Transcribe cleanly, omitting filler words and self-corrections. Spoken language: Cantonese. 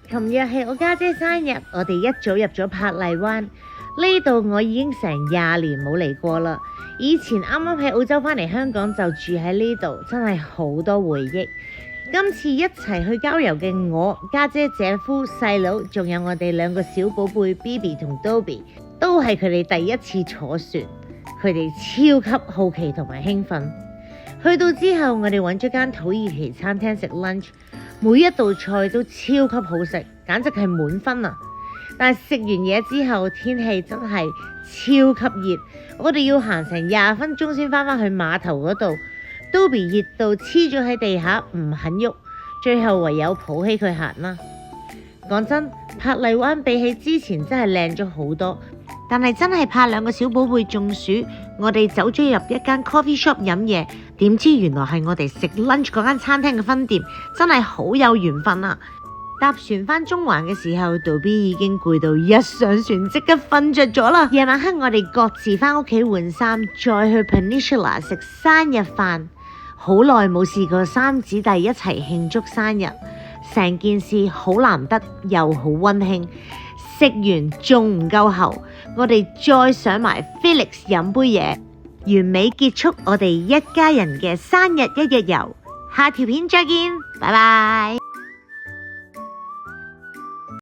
琴日係我家姐生日，我哋一早入咗珀麗灣呢度，我已經成20年冇嚟過啦。以前啱啱喺澳洲返嚟香港就住喺呢度，真係好多回憶。今次一齊去郊遊嘅我、家姐、姐夫、細佬，仲有我哋2個小寶貝 BB 同 Dobby， 都係佢哋第一次坐船，佢哋超級好奇同埋興奮。去到之後，我哋揾咗間土耳其餐廳食 lunch， 每一道菜都超級好食，簡直係滿分啊！但係食完嘢之後，天氣真係超級熱，我哋要行成20分鐘先返去碼頭嗰度。Dobby 熱到黐咗喺地下唔肯喐，最後唯有抱起佢行啦。講真，珀麗灣比起之前真係靚咗好多，但係真係怕2個小寶貝中暑，我哋走咗入一間 coffee shop 飲嘢，點知原來係我哋食 lunch 嗰間餐廳嘅分店，真係好有緣分啊！搭船返中環嘅時候，Dobby 已經攰到一上船即刻瞓着咗啦。夜晚黑我哋各自返屋企換衫，再去 Peninsula 食生日飯。好耐冇試過3姊弟一齊慶祝生日，成件事好難得又好溫馨。食完仲唔夠喉，我哋再上埋 Felix 飲杯嘢，完美結束我哋一家人嘅生日1日遊。下條片再見，拜拜。